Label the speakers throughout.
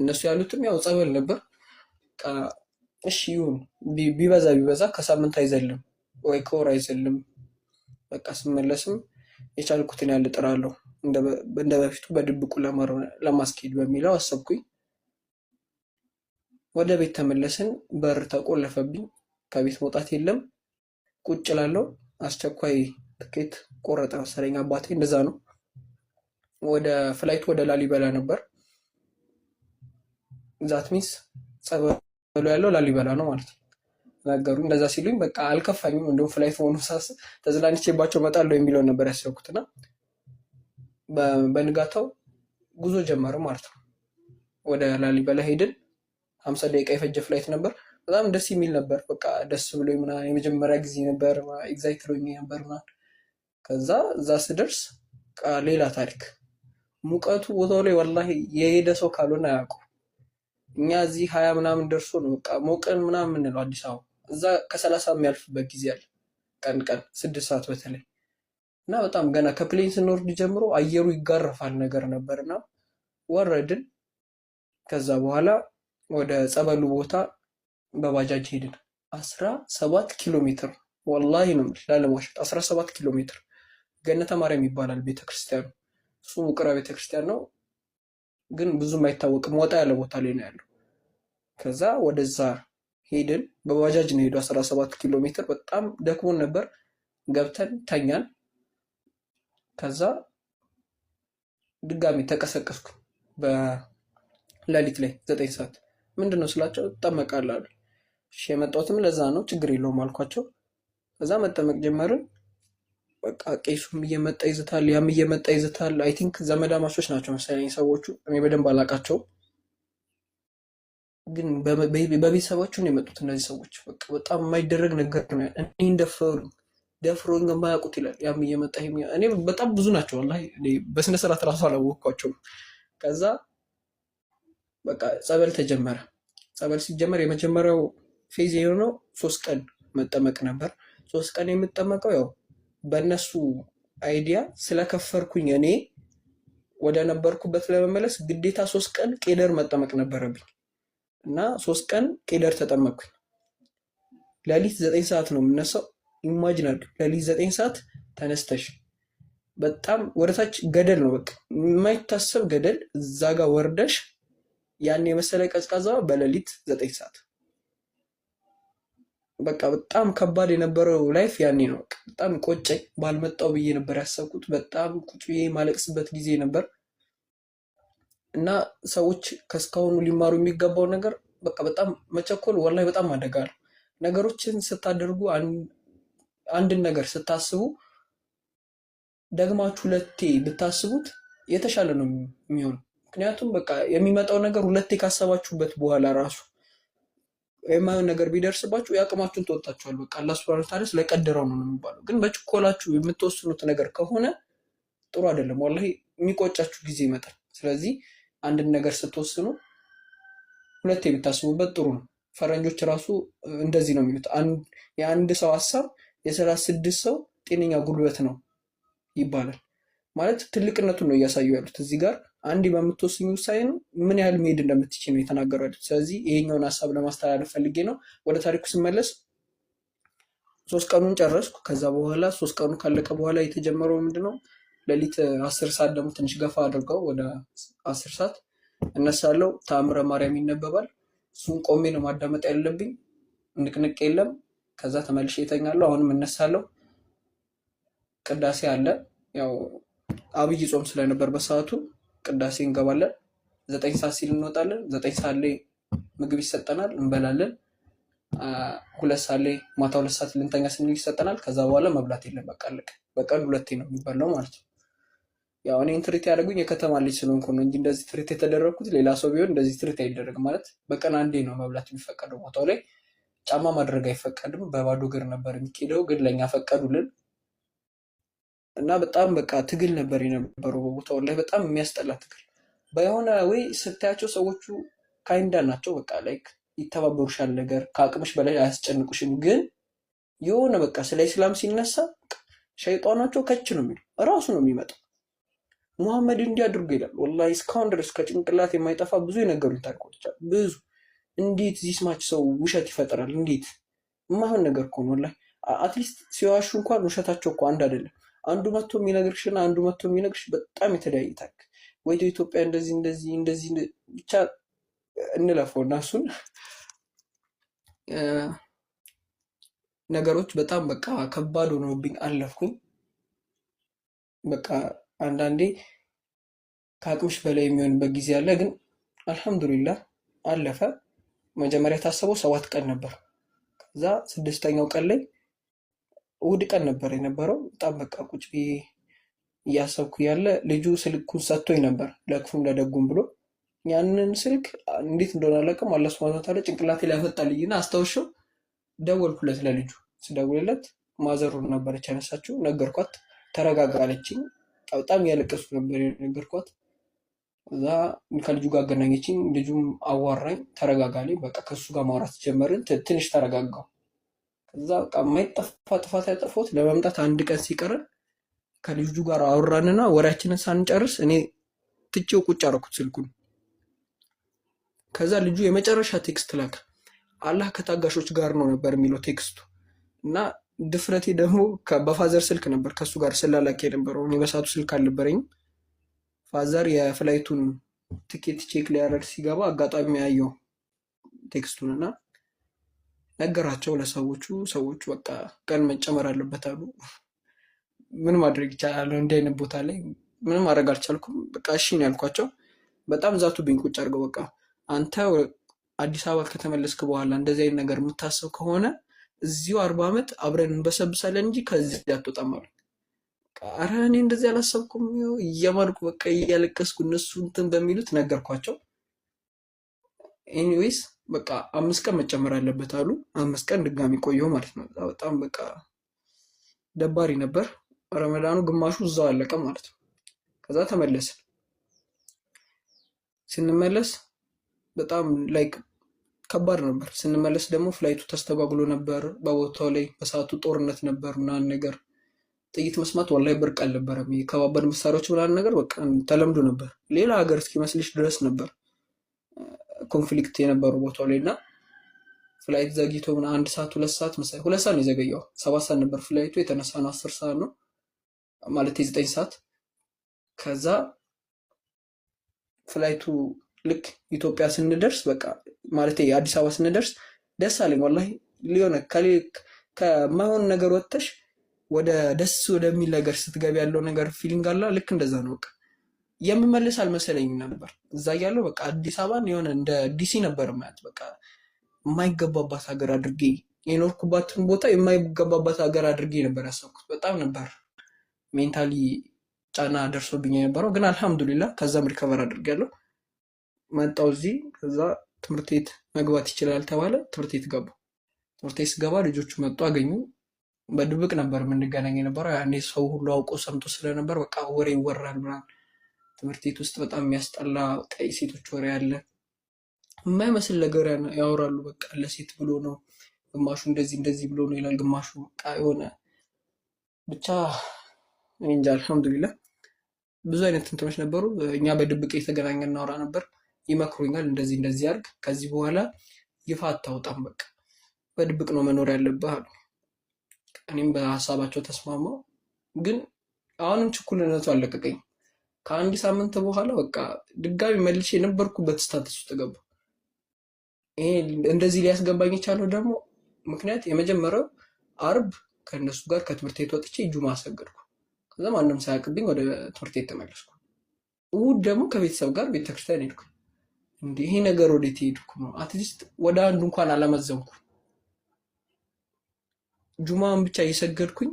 Speaker 1: እነሱ ያሉትም ያው ጸበል ነበር። በቃ እሺ ይሁን ቢበዛ ቢበዛ ከሳምንት አይዘልም ወይ ከወር አይዘልም። በቃ ስመለስም የቻልኩትን ያህል እጥራለሁ እንደ በፊቱ በድብቁ ለማስኬድ በሚለው አሰብኩኝ። ወደ ቤት ተመለስን። በር ተቆለፈብኝ። ከቤት መውጣት የለም። ቁጭ ላለው አስቸኳይ ትኬት ቆረጠ መሰለኝ አባቴ፣ እንደዛ ነው። ወደ ፍላይት ወደ ላሊበላ ነበር። ዛት ሚንስ ጸበሉ ያለው ላሊበላ ነው ማለት ነው ነገሩ። እንደዛ ሲሉኝ በቃ አልከፋኝም። እንደውም ፍላይት መሆኑ ሳስብ ተዝናንቼባቸው እመጣለሁ የሚለውን ነበር ያሰብኩትና በንጋታው ጉዞ ጀመረ ማለት ነው። ወደ ላሊበላ ሄድን። 50 ደቂቃ የፈጀ ፍላይት ነበር። በጣም ደስ የሚል ነበር። በቃ ደስ ብሎኝ ምናምን የመጀመሪያ ጊዜ ነበር። ኤግዛይት ሆኜ ነበር ምናምን። ከዛ እዛ ስደርስ ሌላ ታሪክ። ሙቀቱ ቦታው ላይ ወላሂ የሄደ ሰው ካልሆነ አያውቁም። እኛ እዚህ 20 ምናምን ደርሶ ነው በቃ ሞቀን ምናምን የምንለው አዲስ አበባ። እዛ ከ30 የሚያልፍበት ጊዜ አለ። ቀን 6 ሰዓት በተለይ እና በጣም ገና ከፕሌን ስንወርድ ጀምሮ አየሩ ይጋረፋል ነገር ነበርና ወረድን። ከዛ በኋላ ወደ ጸበሉ ቦታ በባጃጅ ሄድን። 17 ኪሎ ሜትር ወላሂ ነው ላለማሸት 17 ኪሎ ሜትር። ገነተ ማርያም ይባላል ቤተክርስቲያኑ። እሱ ውቅራ ቤተክርስቲያን ነው፣ ግን ብዙም አይታወቅም። ወጣ ያለ ቦታ ላይ ነው ያለው። ከዛ ወደዛ ሄድን። በባጃጅ ነው ሄዱ 17 ኪሎ ሜትር። በጣም ደክሞን ነበር። ገብተን ተኛን። ከዛ ድጋሚ ተቀሰቀስኩ በሌሊት ላይ 9 ሰዓት። ምንድነው ስላቸው እጠመቃለሁ አሉ። እሺ የመጣሁትም ለዛ ነው ችግር የለውም አልኳቸው። ከዛ መጠመቅ ጀመርን። በቃ ቄሱም እየመጣ ይዝታል፣ ያም እየመጣ ይዝታል። አይ ቲንክ ዘመዳማቾች ናቸው መሰለኝ ሰዎቹ፣ እኔ በደንብ አላውቃቸውም። ግን በቤተሰባቸው ነው የመጡት እነዚህ ሰዎች። በቃ በጣም የማይደረግ ነገር ነው። እኔ ደፍሮኝ የማያውቁት ይላል። ያም እየመጣ እኔ በጣም ብዙ ናቸው ወላሂ፣ በስነ ስርዓት ራሱ አላወቅኳቸውም። ከዛ በቃ ጸበል ተጀመረ። ጸበል ሲጀመር የመጀመሪያው ፌዝ የሆነው 3 ቀን መጠመቅ ነበር። 3 ቀን የምጠመቀው ያው በእነሱ አይዲያ ስለከፈርኩኝ እኔ ወደ ነበርኩበት ለመመለስ ግዴታ 3 ቀን ቄደር መጠመቅ ነበረብኝ እና 3 ቀን ቄደር ተጠመቅኩኝ። ሌሊት 9 ሰዓት ነው የምነሳው። ኢማጂን አድርግ፣ ሌሊት 9 ሰዓት ተነስተሽ በጣም ወደታች ገደል ነው፣ በቃ የማይታሰብ ገደል። እዛ ጋር ወርደሽ ያን የመሰለ ቀዝቃዛ በሌሊት 9 ሰዓት። በቃ በጣም ከባድ የነበረው ላይፍ ያኔ ነው። በጣም ቆጨኝ። ባልመጣው ብዬ ነበር ያሰብኩት። በጣም ቁጭ ብዬ ማለቅስበት ጊዜ ነበር። እና ሰዎች ከስካሁኑ ሊማሩ የሚገባው ነገር በቃ በጣም መቸኮል ወላሂ በጣም አደጋ ነው። ነገሮችን ስታደርጉ አንድን ነገር ስታስቡ ደግማችሁ 2ቴ ብታስቡት የተሻለ ነው የሚሆነው። ምክንያቱም በቃ የሚመጣው ነገር 2ቴ ካሰባችሁበት በኋላ ራሱ የማየውን ነገር ቢደርስባችሁ የአቅማችሁን ተወጣችኋል። በቃ አላህ ሱብሃነሁ ወተዓላ ስለቀደረው ነው የሚባለው። ግን በችኮላችሁ የምትወስኑት ነገር ከሆነ ጥሩ አይደለም። ወላሂ የሚቆጫችሁ ጊዜ ይመጣል። ስለዚህ አንድን ነገር ስትወስኑ 2ቴ ብታስቡበት ጥሩ ነው። ፈረንጆች ራሱ እንደዚህ ነው የሚሉት፣ የአንድ ሰው ሀሳብ የ36 ሰው ጤነኛ ጉልበት ነው ይባላል። ማለት ትልቅነቱን ነው እያሳዩ ያሉት እዚህ ጋር። አንድ በምትወስኙ ውሳኔ ነው ምን ያህል መሄድ እንደምትችል ነው የተናገሩ ያሉት። ስለዚህ ይሄኛውን ሀሳብ ለማስተላለፍ ፈልጌ ነው። ወደ ታሪኩ ስመለስ 3 ቀኑን ጨረስኩ። ከዛ በኋላ 3 ቀኑ ካለቀ በኋላ የተጀመረው ምንድነው ሌሊት 10 ሰዓት ደግሞ ትንሽ ገፋ አድርገው ወደ 10 ሰዓት እነሳለሁ። ተአምረ ማርያም ይነበባል። እሱን ቆሜ ነው ማዳመጥ ያለብኝ፣ ንቅንቅ የለም። ከዛ ተመልሼ እተኛለሁ። አሁንም እነሳለሁ። ቅዳሴ አለ። ያው አብይ ጾም ስለነበር በሰዓቱ ቅዳሴ እንገባለን። 9 ሰዓት ሲል እንወጣለን። 9 ሰዓት ላይ ምግብ ይሰጠናል፣ እንበላለን። 2 ሰዓት ላይ ማታ 2 ሰዓት ልንተኛ ስንል ይሰጠናል። ከዛ በኋላ መብላት የለም። በቃ አለቀ። በቀን 2ቴ ነው የሚባለው ማለት ነው። ያው እኔን ትሪት ያደረጉኝ የከተማ ልጅ ስለሆንኩ ነው እንጂ እንደዚህ ትሪት የተደረግኩት ሌላ ሰው ቢሆን እንደዚህ ትሪት አይደረግም። ማለት በቀን 1ዴ ነው መብላት የሚፈቀደው። ቦታው ላይ ጫማ ማድረግ አይፈቀድም። በባዶ እግር ነበር የሚኬደው፣ ግን ለእኛ ፈቀዱልን እና በጣም በቃ ትግል ነበር የነበረው ቦታው ላይ። በጣም የሚያስጠላ ትግል። በሆነ ወይ ስታያቸው ሰዎቹ ካይንዳ ናቸው። በቃ ላይክ ይተባበሩሻል፣ ነገር ከአቅምሽ በላይ አያስጨንቁሽም። ግን የሆነ በቃ ስለ ኢስላም ሲነሳ ሸይጣናቸው ከች ነው የሚለው፣ እራሱ ነው የሚመጣው። ሙሐመድ እንዲህ አድርጎ ይላል። ወላሂ እስካሁን ድረስ ከጭንቅላት የማይጠፋ ብዙ የነገሩኝ ታሪኮች አሉ። ብዙ እንዴት እዚህ ስማች ሰው ውሸት ይፈጥራል? እንዴት የማይሆን ነገር እኮ ነው ወላሂ። አትሊስት ሲዋሹ እንኳን ውሸታቸው እኮ አንድ አይደለም። አንዱ መጥቶ የሚነግርሽና አንዱ መጥቶ የሚነግርሽ በጣም የተለያየ ታሪክ። ወይ ኢትዮጵያ እንደዚህ እንደዚህ እንደዚህ ብቻ እንለፈው እና እሱን ነገሮች በጣም በቃ ከባድ ሆኖብኝ አለፍኩኝ። በቃ አንዳንዴ ከአቅምሽ በላይ የሚሆንበት ጊዜ አለ፣ ግን አልሐምዱሊላህ አለፈ። መጀመሪያ የታሰበው 7 ቀን ነበር። ከዛ 6ኛው ቀን ላይ እሑድ ቀን ነበር የነበረው። በጣም በቃ ቁጭ ብዬ እያሰብኩ ያለ ልጁ ስልኩን ሰጥቶኝ ነበር ለክፉም ለደጉም ብሎ። ያንን ስልክ እንዴት እንደሆነ አላውቅም፣ አላህ ሱብሃነሁ ወተዓላ ጭንቅላቴ ላይ ያፈጣልኝና አስታውሸው ደወልኩለት ለልጁ። ስደውልለት ማዘሩን ነበረች ያነሳችው። ነገርኳት፣ ተረጋጋ አለችኝ። በጣም እያለቀስኩ ነበር የነገርኳት። እዛ ከልጁ ጋር አገናኘችኝ። ልጁም አዋራኝ፣ ተረጋጋልኝ። በቃ ከሱ ጋር ማውራት ጀመርን። ትንሽ ተረጋጋው። ከዛ በቃ የማይጠፋ ጥፋት ያጠፋሁት ለመምጣት 1 ቀን ሲቀረን ከልጁ ጋር አወራንና ወሬያችንን ሳንጨርስ እኔ ትቼው ቁጭ አደረኩት ስልኩን። ከዛ ልጁ የመጨረሻ ቴክስት ላከ። አላህ ከታጋሾች ጋር ነው ነበር የሚለው ቴክስቱ። እና ድፍረቴ ደግሞ በፋዘር ስልክ ነበር ከሱ ጋር ስላላክ የነበረው። እኔ በሰዓቱ ስልክ አልነበረኝም። ፋዘር የፍላይቱን ትኬት ቼክ ሊያደርግ ሲገባ አጋጣሚ ያየው ቴክስቱን እና ነገራቸው ለሰዎቹ። ሰዎቹ በቃ ቀን መጨመር አለበት አሉ። ምን ማድረግ ይቻላል? እንዲህ አይነት ቦታ ላይ ምንም ማድረግ አልቻልኩም። በቃ እሺ ነው ያልኳቸው። በጣም ዛቱብኝ ቁጭ አድርገው። በቃ አንተ አዲስ አበባ ከተመለስክ በኋላ እንደዚህ አይነት ነገር የምታስብ ከሆነ እዚሁ 40 ዓመት አብረን እንበሰብሳለን እንጂ ከዚህ አትወጣም አሉ። ኧረ እኔ እንደዚህ አላሰብኩም እያማልኩ በቃ እያለቀስኩ እነሱ እንትን በሚሉት ነገርኳቸው። ኤኒዌይስ በቃ 5 ቀን መጨመር አለበት አሉ። 5 ቀን ድጋሚ ቆየሁ ማለት ነው። በጣም በቃ ደባሪ ነበር። ረመዳኑ ግማሹ እዛው አለቀ ማለት ነው። ከዛ ተመለስን። ስንመለስ በጣም ላይክ ከባድ ነበር። ስንመለስ ደግሞ ፍላይቱ ተስተጓጉሎ ነበር። በቦታው ላይ በሰዓቱ ጦርነት ነበር ምናምን ነገር። ጥይት መስማት ወላሂ ብርቅ አልነበረም። ከባባድ መሳሪያዎች ምናምን ነገር በቃ ተለምዶ ነበር። ሌላ ሀገር እስኪመስልሽ ድረስ ነበር ኮንፍሊክት የነበሩ ቦታው ላይ እና ፍላይት ዘግይቶ 1 ሰዓት 2 ሰዓት መሰለኝ 2 ሰዓት ነው የዘገየው። 7 ሰዓት ነበር ፍላይቱ። የተነሳ ነው 10 ሰዓት ነው ማለት 9 ሰዓት። ከዛ ፍላይቱ ልክ ኢትዮጵያ ስንደርስ በቃ ማለት አዲስ አበባ ስንደርስ ደስ አለኝ ወላሂ። ሊሆነ ከማይሆን ነገር ወጥተሽ ወደ ደስ ወደሚል ነገር ስትገቢ ያለው ነገር ፊሊንግ አለ። ልክ እንደዛ ነው። በቃ የምመለስ አልመሰለኝም ነበር። እዛ ያለው በቃ አዲስ አበባን የሆነ እንደ ዲሲ ነበር ማየት። በቃ የማይገባባት ሀገር አድርጌ የኖርኩባትን ቦታ የማይገባባት ሀገር አድርጌ ነበር ያሰብኩት። በጣም ነበር ሜንታሊ ጫና ደርሶብኝ የነበረው፣ ግን አልሐምዱሊላህ ከዛም ሪከቨር አድርጌያለሁ። መጣሁ እዚህ። ከዛ ትምህርት ቤት መግባት ይችላል ተባለ። ትምህርት ቤት ገባሁ። ትምህርት ቤት ስገባ ልጆቹ መጡ አገኙ። በድብቅ ነበር የምንገናኝ የነበረው። ያኔ ሰው ሁሉ አውቆ ሰምቶ ስለነበር በቃ ወሬ ይወራል ምናምን። ትምህርት ቤት ውስጥ በጣም የሚያስጠላ ቀይ ሴቶች ወሬ አለ። የማይመስል ነገር ያወራሉ። በቃ ለሴት ብሎ ነው፣ ግማሹ እንደዚህ እንደዚህ ብሎ ነው ይላል፣ ግማሹ በቃ የሆነ ብቻ እኔ እንጃ። አልሐምዱሊላህ ብዙ አይነት እንትኖች ነበሩ። እኛ በድብቅ የተገናኘ እናወራ ነበር። ይመክሩኛል፣ እንደዚህ እንደዚህ አድርግ፣ ከዚህ በኋላ ይፋ አታውጣም፣ በቃ በድብቅ ነው መኖር ያለብህ አሉ። እኔም በሀሳባቸው ተስማማው። ግን አሁንም ችኩልነቱ አለቀቀኝ። ከ1 ሳምንት በኋላ በቃ ድጋሚ መልሼ የነበርኩበት ስታተስ ውስጥ ገባ። ይሄ እንደዚህ ሊያስገባኝ የቻለው ደግሞ ምክንያት የመጀመሪያው አርብ ከእነሱ ጋር ከትምህርት ቤት ወጥቼ ጁማ ሰገድኩ። ከዛ ማንም ሳያውቅብኝ ወደ ትምህርት ቤት ተመለስኩ። እሑድ ደግሞ ከቤተሰብ ጋር ቤተክርስቲያን ሄድኩ። እንዲህ ይሄ ነገር ወዴት ሄድኩ ነው? አትሊስት ወደ አንዱ እንኳን አላመዘንኩ። ጁማን ብቻ እየሰገድኩኝ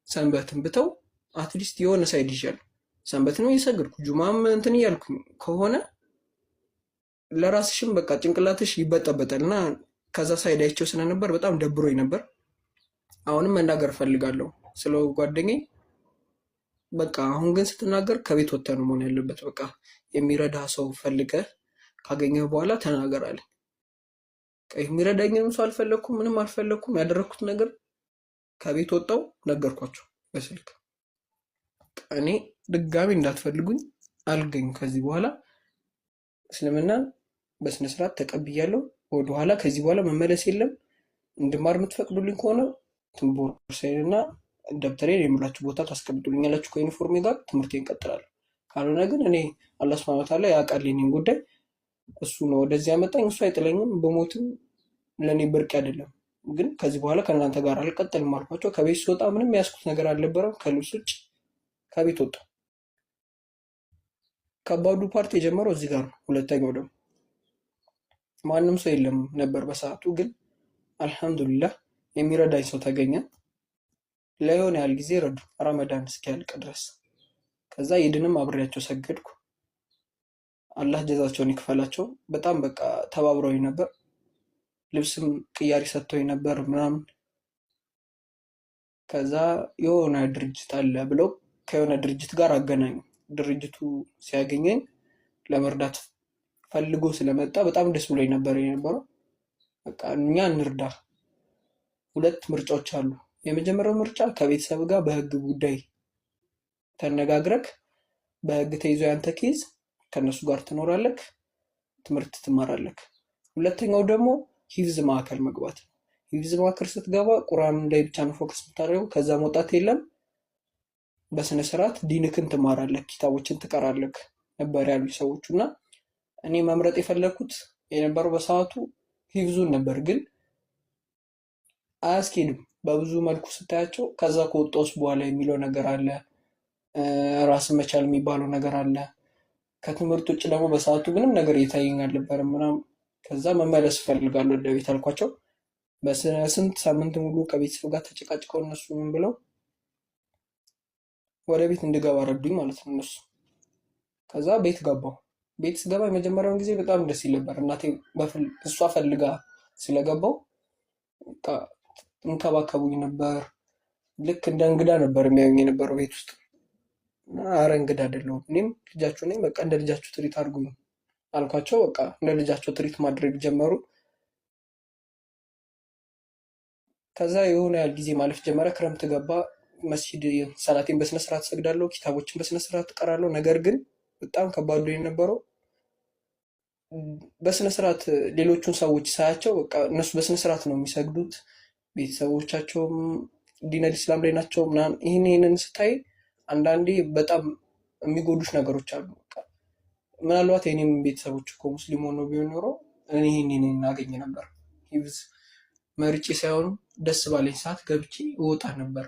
Speaker 1: ሰንበትን ብተው አትሊስት የሆነ ሳይድ ይዣለሁ። ሰንበት ነው እየሰገድኩ ጁማም እንትን እያልኩኝ ከሆነ ለራስሽም በቃ ጭንቅላትሽ ይበጠበጣል። እና ከዛ ሳይድ አይቼው ስለነበር በጣም ደብሮኝ ነበር። አሁንም መናገር ፈልጋለሁ ስለ ጓደኛዬ። በቃ አሁን ግን ስትናገር ከቤት ወጥተህ ነው መሆን ያለበት። በቃ የሚረዳ ሰው ፈልገህ ካገኘህ በኋላ ተናገር አለ። የሚረዳኝንም ሰው አልፈለኩም፣ ምንም አልፈለኩም። ያደረኩት ነገር ከቤት ወጣው ነገርኳቸው በስልክ። እኔ ድጋሚ እንዳትፈልጉኝ አልገኝም። ከዚህ በኋላ እስልምናን በስነስርዓት ተቀብያለሁ። ወደኋላ ከዚህ በኋላ መመለስ የለም። እንድማር የምትፈቅዱልኝ ከሆነ ቦርሳዬንና ደብተሬን የምላችሁ ቦታ ታስቀምጡልኛላችሁ ከዩኒፎርሜ ጋር ትምህርቴን እቀጥላለሁ። ካልሆነ ግን እኔ አላህ ሱብሓነሁ ወተዓላ ያውቃል የእኔን ጉዳይ። እሱ ነው ወደዚህ ያመጣኝ። እሱ አይጥለኝም። በሞትም ለእኔ ብርቅ አይደለም። ግን ከዚህ በኋላ ከእናንተ ጋር አልቀጥልም አልኳቸው። ከቤት ስወጣ ምንም ያዝኩት ነገር አልነበረም ከልብስ ውጭ። ከቤት ወጣሁ። ከባዱ ፓርቲ የጀመረው እዚህ ጋር ነው። ሁለተኛው ደግሞ ማንም ሰው የለም ነበር በሰዓቱ። ግን አልሐምዱሊላህ የሚረዳኝ ሰው ተገኘ። ለየሆነ ያህል ጊዜ ረዱ፣ ረመዳን እስኪያልቅ ድረስ። ከዛ ኢድንም አብሬያቸው ሰገድኩ። አላህ ጀዛቸውን ይክፈላቸው። በጣም በቃ ተባብረውኝ ነበር። ልብስም ቅያሪ ሰጥተውኝ ነበር ምናምን። ከዛ የሆነ ድርጅት አለ ብለው ከሆነ ድርጅት ጋር አገናኙ። ድርጅቱ ሲያገኘኝ ለመርዳት ፈልጎ ስለመጣ በጣም ደስ ብሎኝ ነበር የነበረው። በቃ እኛ እንርዳ። ሁለት ምርጫዎች አሉ። የመጀመሪያው ምርጫ ከቤተሰብ ጋር በህግ ጉዳይ ተነጋግረክ በህግ ተይዞ ያንተ ኬዝ ከነሱ ጋር ትኖራለክ፣ ትምህርት ትማራለክ። ሁለተኛው ደግሞ ሂፍዝ ማዕከል መግባት ነው። ሂፍዝ ማዕከል ስትገባ ቁርአን ላይ ብቻ ነው ፎከስ የምታደርገው። ከዛ መውጣት የለም። በስነ ስርዓት ዲንክን ትማራለክ፣ ኪታቦችን ትቀራለክ ነበር ያሉ ሰዎቹ። እና እኔ መምረጥ የፈለኩት የነበረው በሰዓቱ ሂፍዙን ነበር። ግን አያስኬድም በብዙ መልኩ ስታያቸው። ከዛ ከወጣሁስ በኋላ የሚለው ነገር አለ፣ ራስን መቻል የሚባለው ነገር አለ። ከትምህርት ውጭ ደግሞ በሰዓቱ ምንም ነገር እየታየኝ አልነበረም ምናምን። ከዛ መመለስ እፈልጋለሁ ወደ ቤት አልኳቸው። በስንት ሳምንት ሙሉ ከቤተሰብ ጋር ተጨቃጭቀው እነሱ ምን ብለው ወደ ቤት እንድገባ ረዱኝ ማለት ነው እነሱ። ከዛ ቤት ገባሁ። ቤት ስገባ የመጀመሪያውን ጊዜ በጣም ደስ ይል ነበር። እናቴ እሷ ፈልጋ ስለገባው በቃ እንከባከቡኝ ነበር። ልክ እንደ እንግዳ ነበር የሚያዩኝ የነበረው ቤት ውስጥ። አረ እንግዳ አይደለሁም፣ እኔም ልጃችሁ ነኝ፣ በቃ እንደ ልጃችሁ ትሪት አድርጉኝ አልኳቸው። በቃ እንደ ልጃቸው ትሪት ማድረግ ጀመሩ። ከዛ የሆነ ያህል ጊዜ ማለፍ ጀመረ። ክረምት ገባ። መስጂድ ሰላቴን በስነስርዓት ሰግዳለሁ፣ ኪታቦችን በስነስርዓት እቀራለሁ። ነገር ግን በጣም ከባዱ የነበረው በስነስርዓት ሌሎቹን ሰዎች ሳያቸው በቃ እነሱ በስነስርዓት ነው የሚሰግዱት፣ ቤተሰቦቻቸውም ዲነል ኢስላም ላይ ናቸው ምናምን። ይህንን ስታይ አንዳንዴ በጣም የሚጎዱሽ ነገሮች አሉ። በቃ ምናልባት የኔም ቤተሰቦች እኮ ሙስሊም ሆኖ ቢሆን ኖሮ እኔ ይህንን እናገኝ ነበር። ሂፍዝ መርጬ ሳይሆን ደስ ባለኝ ሰዓት ገብቼ እወጣ ነበር።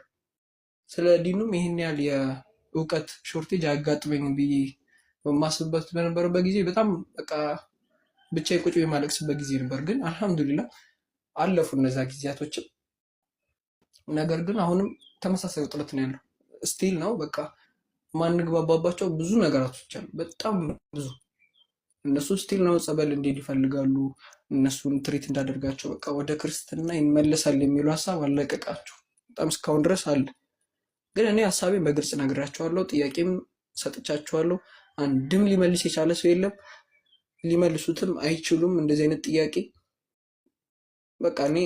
Speaker 1: ስለ ዲኑም ይህን ያህል የእውቀት ሾርቴጅ አያጋጥመኝም ብዬ በማስብበት በነበረበት ጊዜ በጣም በቃ ብቻ ቁጭ የማለቅስበት ጊዜ ነበር። ግን አልሐምዱሊላህ አለፉ እነዛ ጊዜያቶችም። ነገር ግን አሁንም ተመሳሳይ ውጥረት ነው ያለው። ስቲል ነው በቃ ማንግባባባቸው ብዙ ነገራቶች አሉ፣ በጣም ብዙ። እነሱ ስቲል ነው ጸበል እንዴት ይፈልጋሉ፣ እነሱን ትሪት እንዳደርጋቸው፣ በቃ ወደ ክርስትና ይመለሳል የሚሉ ሀሳብ አለቀቃቸው። በጣም እስካሁን ድረስ አለ። ግን እኔ ሀሳቤን በግልጽ ነግራቸዋለሁ፣ ጥያቄም ሰጥቻቸዋለሁ። አንድም ሊመልስ የቻለ ሰው የለም፣ ሊመልሱትም አይችሉም እንደዚህ አይነት ጥያቄ። በቃ እኔ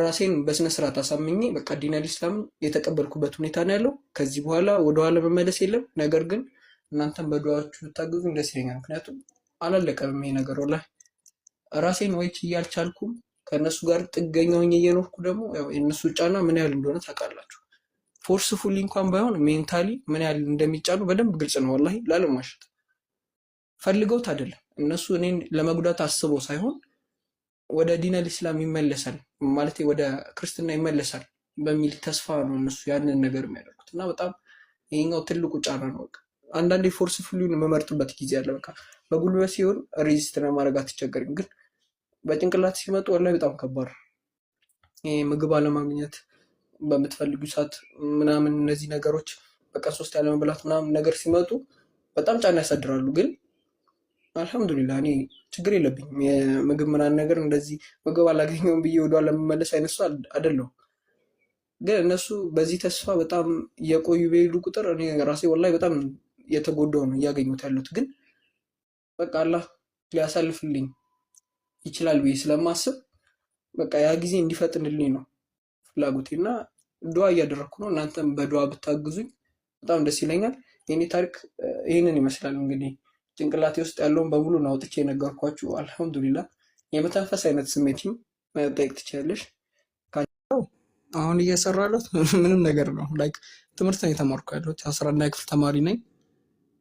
Speaker 1: ራሴን በስነ ስርዓት አሳምኜ በቃ ዲነል ኢስላምን የተቀበልኩበት ሁኔታ ነው ያለው። ከዚህ በኋላ ወደኋላ መመለስ የለም። ነገር ግን እናንተም በዱዓችሁ ብታግዙኝ ደስ ይለኛል። ምክንያቱም አላለቀም ይሄ ነገር። ወላሂ ራሴን ወይ ችዬ አልቻልኩም። ከእነሱ ጋር ጥገኛ ሆኜ እየኖርኩ ደግሞ ያው የእነሱ ጫና ምን ያህል እንደሆነ ታውቃላችሁ። ፎርስፉሊ እንኳን ባይሆን ሜንታሊ ምን ያህል እንደሚጫኑ በደንብ ግልጽ ነው። ወላሂ ላለማሸት ፈልገውት አይደለም። እነሱ እኔን ለመጉዳት አስበው ሳይሆን ወደ ዲነል ኢስላም ይመለሳል ማለት ወደ ክርስትና ይመለሳል በሚል ተስፋ ነው እነሱ ያንን ነገር የሚያደርጉት። እና በጣም ይሄኛው ትልቁ ጫና ነው። በቃ አንዳንዴ ፎርስፉሊውን የምመርጥበት ጊዜ አለ። በቃ በጉልበት ሲሆን ሬዚስት ለማድረግ አትቸገርም። ግን በጭንቅላት ሲመጡ ወላሂ በጣም ከባድ። ይሄ ምግብ አለማግኘት በምትፈልጉ ሰዓት ምናምን እነዚህ ነገሮች በቃ 3 ያለ መብላት ምናምን ነገር ሲመጡ በጣም ጫና ያሳድራሉ። ግን አልሐምዱሊላህ እኔ ችግር የለብኝም። የምግብ ምናምን ነገር እንደዚህ ምግብ አላገኘውም ብዬ ወደኋላ ለመመለስ አይነት ሰው አይደለሁም። ግን እነሱ በዚህ ተስፋ በጣም እየቆዩ በሄዱ ቁጥር እኔ ራሴ ወላሂ በጣም የተጎዳው ነው እያገኙት ያሉት። ግን በቃ አላህ ሊያሳልፍልኝ ይችላል ብዬ ስለማስብ በቃ ያ ጊዜ እንዲፈጥንልኝ ነው ፍላጎቴ። እና ዱዓ እያደረግኩ ነው። እናንተም በዱዓ ብታግዙኝ በጣም ደስ ይለኛል። የኔ ታሪክ ይህንን ይመስላል። እንግዲህ ጭንቅላቴ ውስጥ ያለውን በሙሉ ነው አውጥቼ የነገርኳችሁ። አልሐምዱሊላ። የመተንፈስ አይነት ስሜትም መጠየቅ ትችላለሽ። አሁን እየሰራ ያለሁት ምንም ነገር ነው። ላይክ ትምህርት ነው የተማርኩ ያለሁት። 11ኛ ክፍል ተማሪ ነኝ።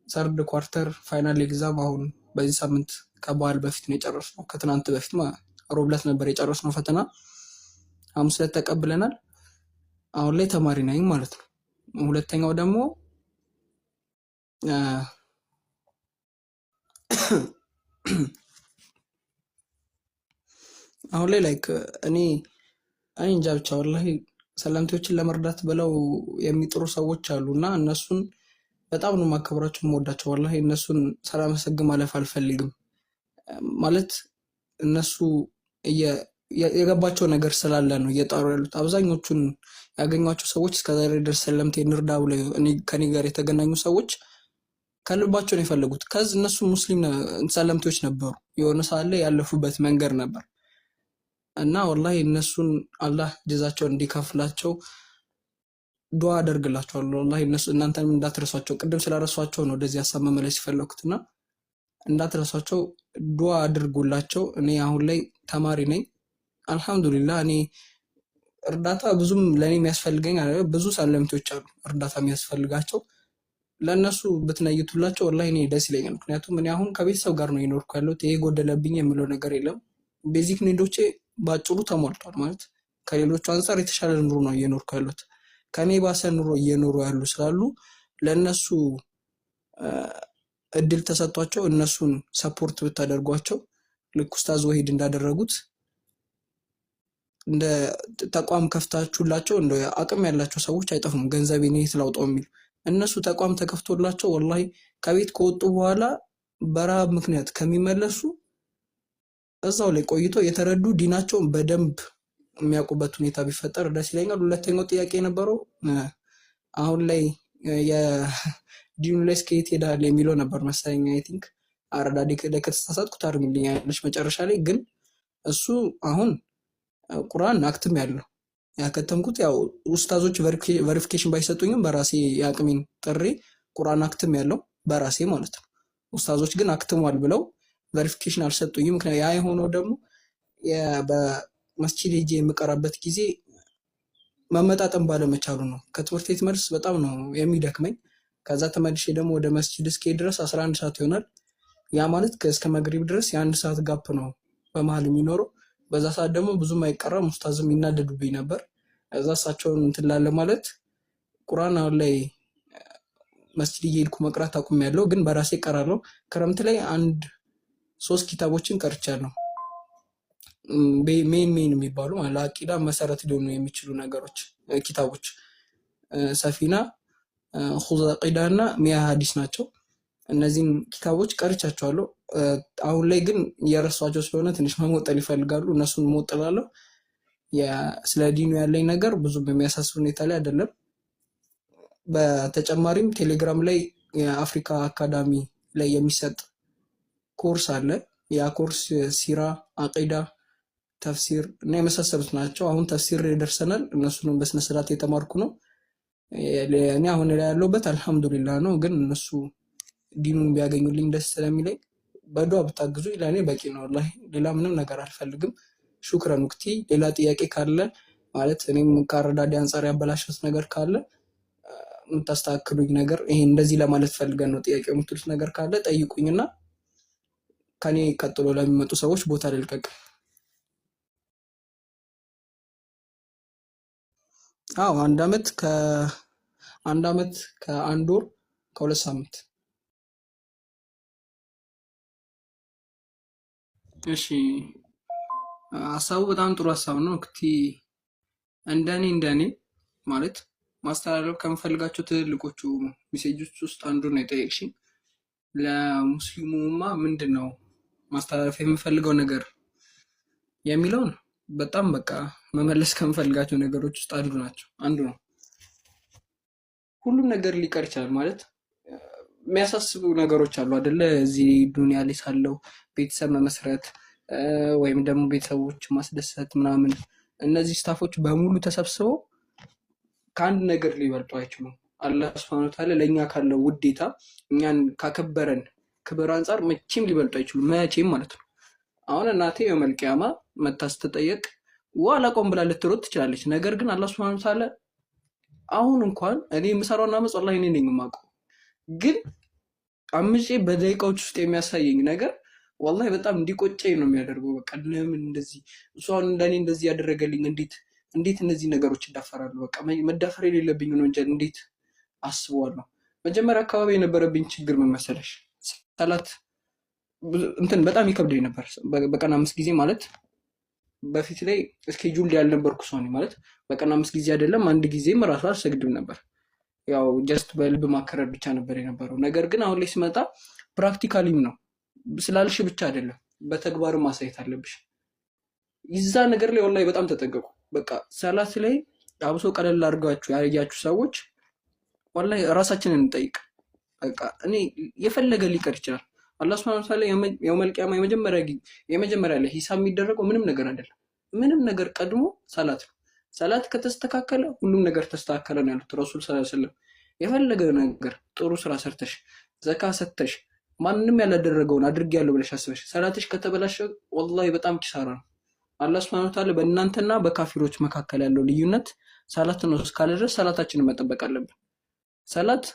Speaker 1: ሰርድ ኳርተር ፋይናል ኤግዛም አሁን በዚህ ሳምንት ከበዓል በፊት ነው የጨረስነው። ከትናንት በፊት ሮብ ዕለት ነበር የጨረስነው ፈተና። ሐሙስ ዕለት ተቀብለናል። አሁን ላይ ተማሪ ነኝ ማለት ነው። ሁለተኛው ደግሞ አሁን ላይ ላይክ እኔ እንጃ ብቻ ወላሂ ሰለምቴዎችን ለመርዳት ብለው የሚጥሩ ሰዎች አሉ እና እነሱን በጣም ነው የማከብራቸው የምወዳቸው። ወላሂ እነሱን ሳላመሰግን ማለፍ አልፈልግም። ማለት እነሱ የገባቸው ነገር ስላለ ነው እየጣሩ ያሉት። አብዛኞቹን ያገኟቸው ሰዎች እስከዛሬ ድረስ ሰለምቴ እንርዳ ብለው ከኔ ጋር የተገናኙ ሰዎች ከልባቸው ነው የፈለጉት። ከዚህ እነሱ ሙስሊም ሰለምቴዎች ነበሩ። የሆነ ሰዓት ላይ ያለፉበት መንገድ ነበር እና ወላሂ እነሱን አላህ ጀዛቸውን እንዲከፍላቸው ዱዓ አደርግላቸዋለሁ። ወላሂ እናንተንም እንዳትረሷቸው። ቅድም ስለረሷቸው ነው ወደዚህ ሀሳብ መመለስ የፈለኩትና እንዳትረሷቸው ዱዓ አድርጉላቸው። እኔ አሁን ላይ ተማሪ ነኝ። አልሐምዱሊላህ። እኔ እርዳታ ብዙም ለእኔ የሚያስፈልገኝ ብዙ ሰለምቴዎች አሉ እርዳታ የሚያስፈልጋቸው። ለእነሱ ብትነይቱላቸው ወላሂ እኔ ደስ ይለኛል። ምክንያቱም እኔ አሁን ከቤተሰብ ጋር ነው እየኖርኩ ያለሁት። ይሄ ጎደለብኝ የምለው ነገር የለም። ቤዚክ ኒዶቼ ባጭሩ ተሟልቷል። ማለት ከሌሎቹ አንጻር የተሻለ ኑሮ ነው እየኖርኩ ያለሁት። ከኔ ባሰ ኑሮ እየኖሩ ያሉ ስላሉ ለእነሱ እድል ተሰጥቷቸው እነሱን ሰፖርት ብታደርጓቸው ልክ ኡስታዝ ወሂድ እንዳደረጉት እንደ ተቋም ከፍታችሁላቸው እንደ አቅም ያላቸው ሰዎች አይጠፉም። ገንዘቤን የት ላውጣው የሚል እነሱ ተቋም ተከፍቶላቸው ወላሂ ከቤት ከወጡ በኋላ በረሃብ ምክንያት ከሚመለሱ እዛው ላይ ቆይቶ የተረዱ ዲናቸውን በደንብ የሚያውቁበት ሁኔታ ቢፈጠር ደስ ይለኛል። ሁለተኛው ጥያቄ የነበረው አሁን ላይ የዲኑ ላይ እስከየት ሄዳል የሚለው ነበር መሰለኝ። አይ ቲንክ አረዳዴ ከተሳሳትኩ ታርሚልኛለሽ መጨረሻ ላይ። ግን እሱ አሁን ቁርአን አክትም ያለው ያከተምኩት ያው ኡስታዞች ቨሪፊኬሽን ባይሰጡኝም በራሴ የአቅሜን ጥሪ ቁርአን አክትም ያለው በራሴ ማለት ነው። ኡስታዞች ግን አክትሟል ብለው ቨሪፊኬሽን አልሰጡኝም። ምክንያት ያ የሆነው ደግሞ በመስጂድ ሄጄ የምቀራበት ጊዜ መመጣጠን ባለመቻሉ ነው። ከትምህርት ቤት መልስ በጣም ነው የሚደክመኝ። ከዛ ተመልሼ ደግሞ ወደ መስጂድ እስከሄድ ድረስ 11 ሰዓት ይሆናል። ያ ማለት እስከ መግሪብ ድረስ የ1 ሰዓት ጋፕ ነው በመሀል የሚኖረው። በዛ ሰዓት ደግሞ ብዙም አይቀራም። ኡስታዝም ይናደዱብኝ ነበር። እዛ እሳቸውን እንትን ላለ ማለት ቁርአን አሁን ላይ መስጂድ እየሄድኩ መቅራት አቁሜያለሁ፣ ግን በራሴ እቀራለሁ። ክረምት ላይ 3 ኪታቦችን ቀርቻለሁ። ሜን የሚባሉ ለአቂዳ መሰረት ሊሆኑ የሚችሉ ነገሮች ኪታቦች ሰፊና፣ ኹዝ አቂዳ እና ሚያ ሐዲስ ናቸው። እነዚህን ኪታቦች ቀርቻቸዋለሁ። አሁን ላይ ግን እየረሷቸው ስለሆነ ትንሽ መሞጠል ይፈልጋሉ። እነሱን እሞጥላለሁ። ስለ ዲኑ ያለኝ ነገር ብዙም በሚያሳስብ ሁኔታ ላይ አይደለም። በተጨማሪም ቴሌግራም ላይ የአፍሪካ አካዳሚ ላይ የሚሰጥ ኮርስ አለ። ያ ኮርስ ሲራ፣ አቂዳ፣ ተፍሲር እና የመሳሰሉት ናቸው። አሁን ተፍሲር ላይ ደርሰናል። እነሱንም በስነስርዓት የተማርኩ ነው። እኔ አሁን ላይ ያለሁበት አልሐምዱሊላህ ነው። ግን እነሱ ዲኑን ቢያገኙልኝ ደስ ስለሚለኝ በዱዓ ብታግዙኝ ለእኔ በቂ ነው። ወላሂ ሌላ ምንም ነገር አልፈልግም። ሹክረን ውክቲ። ሌላ ጥያቄ ካለ ማለት እኔም ከአረዳዴ አንጻር ያበላሸሁት ነገር ካለ የምታስተካክሉኝ ነገር ይሄን እንደዚህ ለማለት ፈልገን ነው ጥያቄ የምትሉት ነገር ካለ ጠይቁኝና ከኔ ቀጥሎ ለሚመጡ ሰዎች ቦታ ልልቀቅ። አዎ 1 ዓመት ከ1 ወር ከ2 ሳምንት። እሺ ሀሳቡ በጣም ጥሩ ሀሳብ ነው። እክቲ እንደኔ ማለት ማስተላለፍ ከምፈልጋቸው ትልልቆቹ ሜሴጆች ውስጥ አንዱ ነው የጠየቅሽኝ። ለሙስሊሙማ ምንድን ነው ማስተላለፍ የምፈልገው ነገር የሚለውን በጣም በቃ መመለስ ከምፈልጋቸው ነገሮች ውስጥ አንዱ ነው። ሁሉም ነገር ሊቀር ይችላል ማለት የሚያሳስቡ ነገሮች አሉ አይደለ? እዚህ ዱንያ ላይ ሳለው ቤተሰብ መመስረት ወይም ደግሞ ቤተሰቦች ማስደሰት ምናምን፣ እነዚህ ስታፎች በሙሉ ተሰብስበው ከአንድ ነገር ሊበልጡ አይችሉም። አላህ ሱብሓነሁ ወተዓላ ለእኛ ካለው ውዴታ እኛን ካከበረን ክብር አንጻር መቼም ሊበልጡ አይችሉም። መቼም ማለት ነው። አሁን እናቴ የውመል ቂያማ መታ ስትጠየቅ አላውቀውም ብላ ልትሮጥ ትችላለች። ነገር ግን አላህ ሱብሓነሁ ወተዓላ አሁን እንኳን እኔ የምሰራውን አመፅ ወላሂ እኔ ነኝ የማውቀው፣ ግን አምጬ በደቂቃዎች ውስጥ የሚያሳየኝ ነገር ወላሂ በጣም እንዲቆጨኝ ነው የሚያደርገው። በቃ ለምን እንደዚህ እሱ አሁን እንደኔ እንደዚህ ያደረገልኝ እንዴት እነዚህ ነገሮች ይዳፈራሉ? በቃ መዳፈር የሌለብኝ ወንጀል እንዴት አስበዋለሁ። መጀመሪያ አካባቢ የነበረብኝ ችግር ምን መሰለሽ? ሰላት እንትን በጣም ይከብደኝ ነበር። በቀን 5 ጊዜ ማለት በፊት ላይ እስኬጁል ያልነበርኩ ሰው ነኝ ማለት በቀን 5 ጊዜ አይደለም 1 ጊዜም ራሱ አልሰግድም ነበር። ያው ጀስት በልብ ማከረር ብቻ ነበር የነበረው። ነገር ግን አሁን ላይ ሲመጣ ፕራክቲካሊም ነው ስላልሽ ብቻ አይደለም በተግባርም ማሳየት አለብሽ። ይዛ ነገር ላይ ወላሂ በጣም ተጠንቀቁ። በቃ ሰላት ላይ አብሶ ቀለል አድርጋችሁ ያያችሁ ሰዎች ወላሂ ራሳችንን እንጠይቅ። በቃ እኔ የፈለገ ሊቀር ይችላል። አላህ ሱብሓነሁ ወተዓላ የውመል ቂያማ የመጀመሪያ ላይ ሂሳብ የሚደረገው ምንም ነገር አይደለም። ምንም ነገር ቀድሞ ሰላት ነው። ሰላት ከተስተካከለ ሁሉም ነገር ተስተካከለ ነው ያሉት ረሱል ሰለላሁ ዐለይሂ ወሰለም። የፈለገ ነገር ጥሩ ስራ ሰርተሽ ዘካ ሰጥተሽ ማንንም ያላደረገውን አድርጌያለሁ ብለሽ አስበሽ ሰላትሽ ከተበላሸ ወላሂ በጣም ኪሳራ ነው። አላህ ሱብሓነሁ ወተዓላ በእናንተና በካፊሮች መካከል ያለው ልዩነት ሰላት ነው እስካለ ድረስ ሰላታችንን መጠበቅ አለብን። ሰላት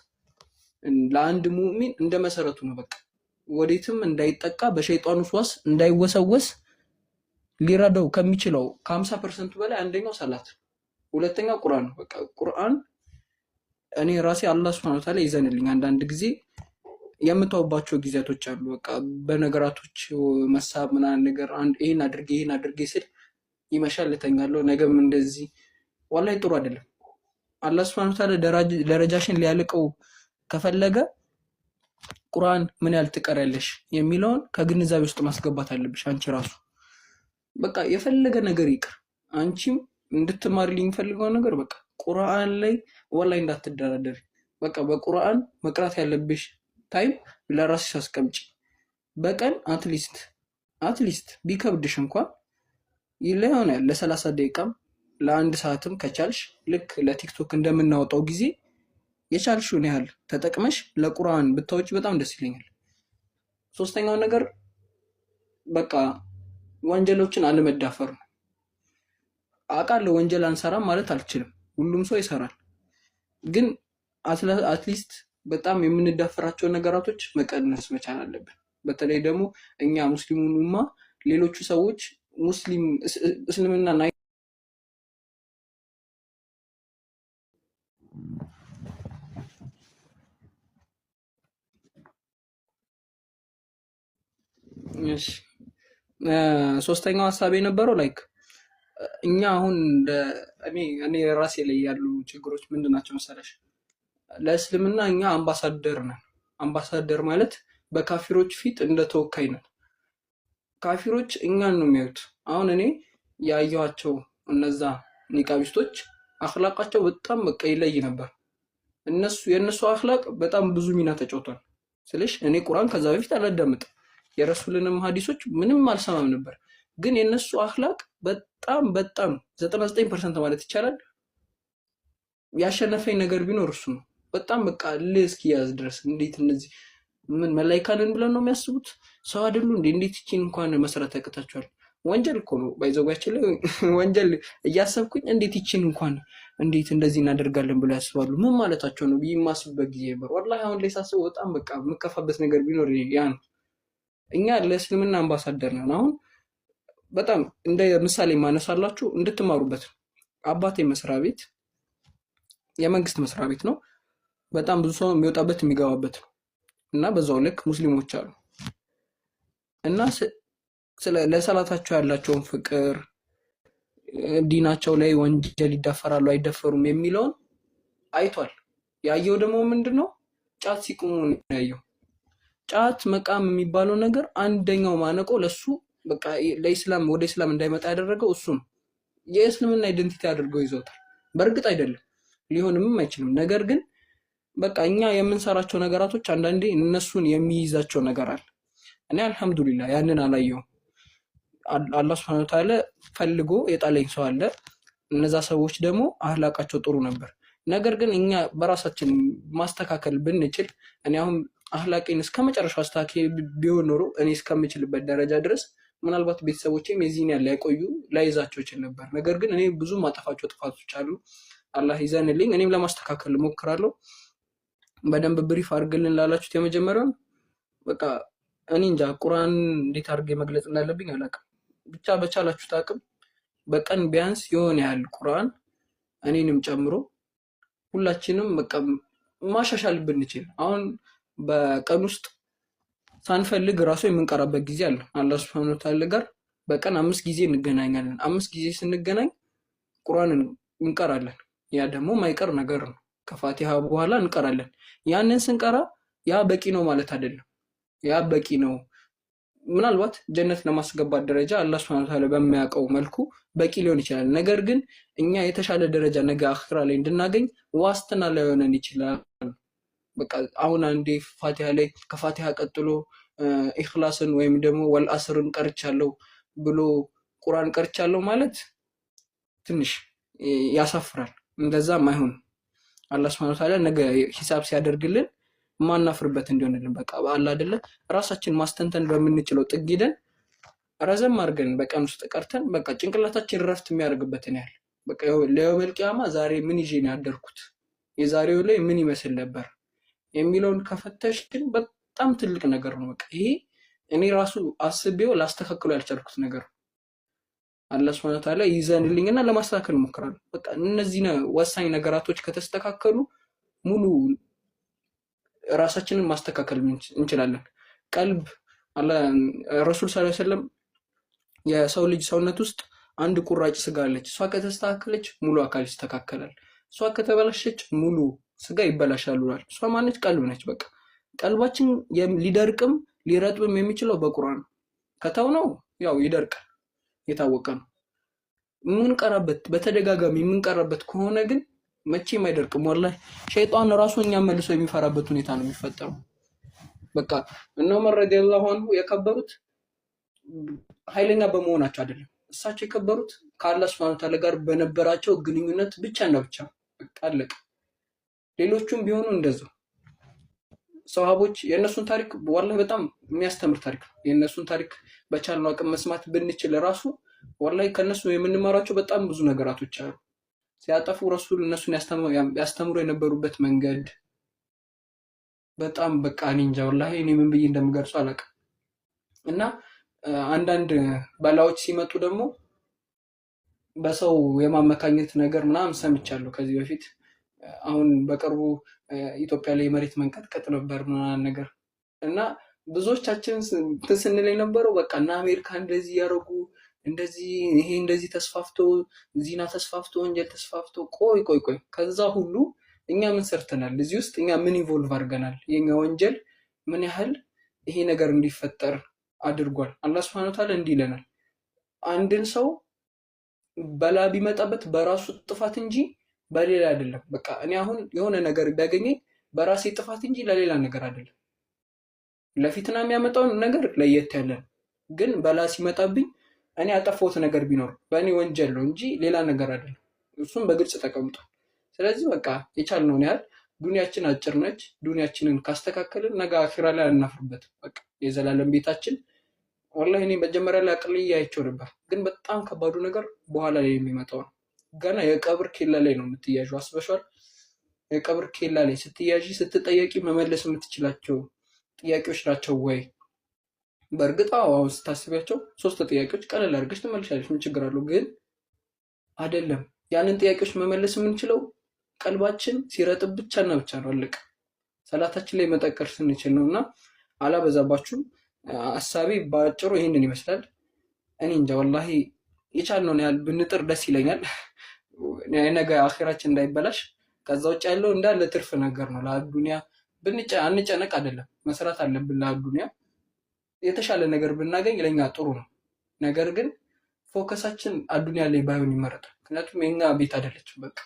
Speaker 1: ለአንድ ሙእሚን እንደ መሰረቱ ነው። በቃ ወዴትም እንዳይጠቃ በሸይጣኑ ዋስ እንዳይወሰወስ ሊረዳው ከሚችለው ከ50% በላይ አንደኛው ሰላት፣ ሁለተኛው ቁርአን ነው። በቃ ቁርአን እኔ ራሴ አላህ ሱብሓነሁ ወተዓላ ይዘንልኝ አንዳንድ ጊዜ የምታውባቸው ጊዜያቶች አሉ። በቃ በነገራቶች መሳብ ምናምን ነገር ይሄን አድርጌ ስል ይመሻል እተኛለሁ። ነገም እንደዚህ ወላሂ ጥሩ አይደለም። አላህ ሱብሓነሁ ወተዓላ ደረጃሽን ሊያልቀው ከፈለገ ቁርአን ምን ያህል ትቀሪያለሽ የሚለውን ከግንዛቤ ውስጥ ማስገባት አለብሽ አንቺ ራሱ። በቃ የፈለገ ነገር ይቅር፣ አንቺም እንድትማሪልኝ የምፈልገው ነገር በቃ ቁርአን ላይ ወላሂ እንዳትደራደሪ። በቃ በቁርአን መቅራት ያለብሽ ታይም ለራስሽ አስቀምጪ። በቀን አትሊስት ቢከብድሽ እንኳን ይሆናል ለ30 ደቂቃም ለ1 ሰዓትም ከቻልሽ ልክ ለቲክቶክ እንደምናወጣው ጊዜ የቻልሽውን ያህል ተጠቅመሽ ለቁርአን ብታወጪ በጣም ደስ ይለኛል። ሶስተኛው ነገር በቃ ወንጀሎችን አለመዳፈር ነው። አውቃለሁ ወንጀል አንሰራም ማለት አልችልም፣ ሁሉም ሰው ይሰራል። ግን አትሊስት በጣም የምንዳፈራቸው ነገራቶች መቀነስ መቻል አለብን። በተለይ ደግሞ እኛ ሙስሊሙንማ ሌሎቹ ሰዎች እስልምና ሶስተኛው ሀሳብ የነበረው ላይክ እኛ አሁን እኔ ራሴ ላይ ያሉ ችግሮች ምንድን ናቸው መሰለሽ? ለእስልምና እኛ አምባሳደር ነን። አምባሳደር ማለት በካፊሮች ፊት እንደ ተወካይ ነን። ካፊሮች እኛን ነው የሚያዩት። አሁን እኔ ያየኋቸው እነዛ ኒቃቢስቶች አኽላቃቸው በጣም በቃ ይለይ ነበር። የእነሱ አኽላቅ በጣም ብዙ ሚና ተጫውቷል ስልሽ እኔ ቁርአን ከዛ በፊት አላዳምጥም፣ የረሱልንም ሀዲሶች ምንም አልሰማም ነበር። ግን የእነሱ አኽላቅ በጣም 99% ማለት ይቻላል ያሸነፈኝ ነገር ቢኖር እሱ ነው። በጣም በቃ እስኪያዝ ድረስ እንዴት እነዚህ ምን መላኢካንን ብለን ነው የሚያስቡት? ሰው አይደሉ እንዴ? እንዴት ይቺን እንኳን መስራት ያቅታቸዋል? ወንጀል እኮ ነው ባይዘጓችን ላይ ወንጀል እያሰብኩኝ እንዴት ይቺን እንኳን እንዴት እንደዚህ እናደርጋለን ብለው ያስባሉ? ምን ማለታቸው ነው ብዬ የማስብበት ጊዜ ነበር። ወላሂ አሁን ላይ ሳስበው በጣም በቃ የምከፋበት ነገር ቢኖር ያ ነው። እኛ ለእስልምና አምባሳደር ነን። አሁን በጣም እንደ ምሳሌ ማነሳላችሁ እንድትማሩበት ነው። አባቴ መስሪያ ቤት የመንግስት መስሪያ ቤት ነው። በጣም ብዙ ሰው የሚወጣበት የሚገባበት ነው እና በዛው ልክ ሙስሊሞች አሉ እና ለሰላታቸው ያላቸውን ፍቅር፣ ዲናቸው ላይ ወንጀል ይዳፈራሉ አይደፈሩም የሚለውን አይቷል። ያየው ደግሞ ምንድነው? ጫት ሲቅሙ ነው ያየው። ጫት መቃም የሚባለው ነገር አንደኛው ማነቆ ለሱ በቃ ወደ ኢስላም እንዳይመጣ ያደረገው እሱ ነው። የእስልምና አይደንቲቲ አድርገው ይዘውታል። በእርግጥ አይደለም ሊሆንም አይችልም። ነገር ግን በቃ እኛ የምንሰራቸው ነገራቶች አንዳንዴ እነሱን የሚይዛቸው ነገር አለ። እኔ አልহামዱሊላህ ያንን አላየሁም። አላህ Subhanahu Wa Ta'ala ፈልጎ የጣለኝ ሰው አለ። እነዛ ሰዎች ደግሞ አህላቃቸው ጥሩ ነበር። ነገር ግን እኛ በራሳችን ማስተካከል ብንችል እኔ አሁን አህላቄን እስከ መጨረሻው አስተካክዬ ቢሆን ኖሮ እኔ እስከምችልበት ደረጃ ድረስ ምናልባት ቤተሰቦቼም የዚህን ያህል ላይቆዩ ላይዛቸው ይችል ነበር። ነገር ግን እኔ ብዙ ማጠፋቸው ጥፋቶች አሉ። አላህ ይዘንልኝ። እኔም ለማስተካከል እሞክራለሁ። በደንብ ብሪፍ አድርግልን ላላችሁት የመጀመሪያውን በቃ እኔ እንጃ ቁርአን እንዴት አድርጌ መግለጽ እንዳለብኝ አላውቅም። ብቻ በቻላችሁት አቅም በቀን ቢያንስ የሆነ ያህል ቁርአን እኔንም ጨምሮ ሁላችንም በቃ ማሻሻል ብንችል አሁን በቀን ውስጥ ሳንፈልግ ራሱ የምንቀራበት ጊዜ አለ። አላህ ሱብሓነሁ ወተዓላ ጋር በቀን 5 ጊዜ እንገናኛለን። 5 ጊዜ ስንገናኝ ቁርአንን እንቀራለን። ያ ደግሞ ማይቀር ነገር ነው። ከፋቲሃ በኋላ እንቀራለን። ያንን ስንቀራ ያ በቂ ነው ማለት አይደለም። ያ በቂ ነው ምናልባት ጀነት ለማስገባት ደረጃ አላህ ሱብሓነሁ ወተዓላ በሚያውቀው መልኩ በቂ ሊሆን ይችላል። ነገር ግን እኛ የተሻለ ደረጃ ነገ አኺራ ላይ እንድናገኝ ዋስትና ላይሆነን ይችላል። በቃ አሁን አንዴ ፋቲሃ ላይ ከፋቲሃ ቀጥሎ ኢኽላስን ወይም ደግሞ ወልአስርን ቀርቻለሁ ብሎ ቁርአን ቀርቻለሁ ማለት ትንሽ ያሳፍራል። እንደዛም አይሆንም። አላህ ሱብሓነሁ ወተዓላ ነገ ሂሳብ ሲያደርግልን ማናፍርበት እንዲሆንልን በቃ አላህ አይደለ ራሳችን ማስተንተን በምንችለው ጥግ ሄደን ረዘም አድርገን በቀን ውስጥ ቀርተን በቃ ጭንቅላታችን ረፍት የሚያደርግበትን ያህል በቃ ለየውመል ቂያማ ዛሬ ምን ይዤ ነው ያደርኩት፣ የዛሬው ላይ ምን ይመስል ነበር የሚለውን ከፈተሽ ግን በጣም ትልቅ ነገር ነው። በቃ ይሄ እኔ ራሱ አስቤው ላስተካክለው ያልቻልኩት ነገር ነው። አላህ ሱብሓነሁ ወተዓላ ይዘንልኝና ለማስተካከል እሞክራለሁ። በቃ እነዚህ ወሳኝ ነገራቶች ከተስተካከሉ ሙሉ ራሳችንን ማስተካከል እንችላለን። ቀልብ ረሱል ሰለላሁ ዐለይሂ ወሰለም የሰው ልጅ ሰውነት ውስጥ አንድ ቁራጭ ስጋ አለች። እሷ ከተስተካከለች ሙሉ አካል ይስተካከላል። እሷ ከተበላሸች ሙሉ ስጋ ይበላሻል ብሏል። እሷ ማነች? ቀልብ ነች። በቃ ቀልባችን ሊደርቅም ሊረጥብም የሚችለው በቁርአን ከተው ነው። ያው ይደርቃል፣ የታወቀ ነው። የምንቀራበት በተደጋጋሚ የምንቀራበት ከሆነ ግን መቼም አይደርቅም። ወላሂ ሸይጣን ራሱ እኛን መልሶ የሚፈራበት ሁኔታ ነው የሚፈጠረው። በቃ እነ ዑመር ረዲየላሁ ዐንሁ የከበሩት ኃይለኛ በመሆናቸው አይደለም። እሳቸው የከበሩት ከአላህ ሱብሓነሁ ወተዓላ ጋር በነበራቸው ግንኙነት ብቻና ብቻ በቃ አለቀ። ሌሎቹም ቢሆኑ እንደዛው ሰሃቦች የእነሱን ታሪክ ወላሂ በጣም የሚያስተምር ታሪክ ነው። የእነሱን ታሪክ በቻልነው አቅም መስማት ብንችል ራሱ ወላሂ ከነሱ የምንማራቸው በጣም ብዙ ነገራቶች አሉ። ሲያጠፉ ረሱል እነሱን ያስተምሩ የነበሩበት መንገድ በጣም በቃ እኔ እንጃ ወላሂ እኔ ምን ብዬ እንደምገልጸው አላውቅም። እና አንዳንድ በላዎች ሲመጡ ደግሞ በሰው የማመካኘት ነገር ምናምን ሰምቻለሁ ከዚህ በፊት። አሁን በቅርቡ ኢትዮጵያ ላይ የመሬት መንቀጥቀጥ ነበር ምናምን ነገር እና ብዙዎቻችን ስንል የነበረው በቃ እና አሜሪካ እንደዚህ ያደረጉ እንደዚህ ይሄ እንደዚህ ተስፋፍቶ ዚና ተስፋፍቶ ወንጀል ተስፋፍቶ ቆይ ከዛ ሁሉ እኛ ምን ሰርተናል? እዚህ ውስጥ እኛ ምን ኢንቮልቭ አድርገናል? የኛ ወንጀል ምን ያህል ይሄ ነገር እንዲፈጠር አድርጓል? አላህ ሱብሓነሁ ወተዓላ እንዲህ ይለናል፣ አንድን ሰው በላ ቢመጣበት በራሱ ጥፋት እንጂ በሌላ አይደለም። በቃ እኔ አሁን የሆነ ነገር ቢያገኘኝ በራሴ ጥፋት እንጂ ለሌላ ነገር አይደለም። ለፊትና የሚያመጣውን ነገር ለየት ያለ ግን በላ ሲመጣብኝ እኔ ያጠፋሁት ነገር ቢኖር በእኔ ወንጀል ነው እንጂ ሌላ ነገር አይደለም። እሱም በግልጽ ተቀምጧል። ስለዚህ በቃ የቻልነውን ያህል ዱንያችን አጭር ነች። ዱንያችንን ካስተካከልን ነገ አኺራ ላይ አናፍርበትም። በቃ የዘላለም ቤታችን ወላሂ እኔ መጀመሪያ ላይ አቅልዬ አይቼው ነበር፣ ግን በጣም ከባዱ ነገር በኋላ ላይ የሚመጣው ነው። ገና የቀብር ኬላ ላይ ነው የምትያዡ። አስበሻል? የቀብር ኬላ ላይ ስትያዢ ስትጠየቂ መመለስ የምትችላቸው ጥያቄዎች ናቸው ወይ? በእርግጥ አሁን ስታስቢያቸው 3 ጥያቄዎች ቀለል አድርገሽ ትመልሻለሽ፣ ምን ችግር አለው? ግን አይደለም። ያንን ጥያቄዎች መመለስ የምንችለው ቀልባችን ሲረጥብ ብቻና ብቻ ነው። አለቀ። ሰላታችን ላይ መጠቀር ስንችል ነው። እና አላበዛባችሁም። ሀሳቤ በአጭሩ ይህንን ይመስላል። እኔ እንጃ ወላሂ የቻልነውን ያህል ብንጥር ደስ ይለኛል፣ ነገ አኺራችን እንዳይበላሽ። ከዛ ውጭ ያለው እንዳለ ትርፍ ነገር ነው። ለአዱንያ አንጨነቅ አይደለም፣ መስራት አለብን ለአዱንያ። የተሻለ ነገር ብናገኝ ለኛ ጥሩ ነው። ነገር ግን ፎከሳችን አዱንያ ላይ ባይሆን ይመረጣል። ምክንያቱም የኛ ቤት አይደለችም። በቃ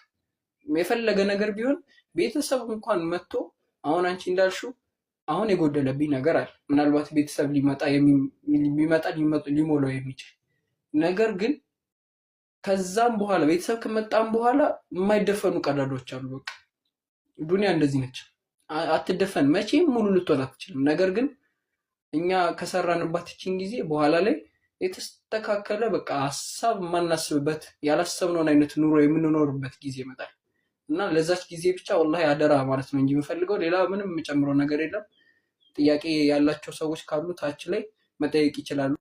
Speaker 1: የፈለገ ነገር ቢሆን ቤተሰብ እንኳን መጥቶ አሁን አንቺ እንዳልሽው አሁን የጎደለብኝ ነገር አለ። ምናልባት ቤተሰብ ሊሞላው የሚችል ነገር ግን ከዛም በኋላ ቤተሰብ ከመጣም በኋላ የማይደፈኑ ቀዳዳዎች አሉ። በቃ ዱንያ እንደዚህ ነች፣ አትደፈን። መቼም ሙሉ ልትሆን አትችልም። ነገር ግን እኛ ከሰራንባት ይችን ጊዜ በኋላ ላይ የተስተካከለ በቃ ሀሳብ የማናስብበት ያላሰብነውን አይነት ኑሮ የምንኖርበት ጊዜ ይመጣል እና ለዛች ጊዜ ብቻ ወላሂ አደራ ማለት ነው እንጂ የምፈልገው ሌላ ምንም የምጨምረው ነገር የለም። ጥያቄ ያላቸው ሰዎች ካሉ ታች ላይ መጠየቅ ይችላሉ።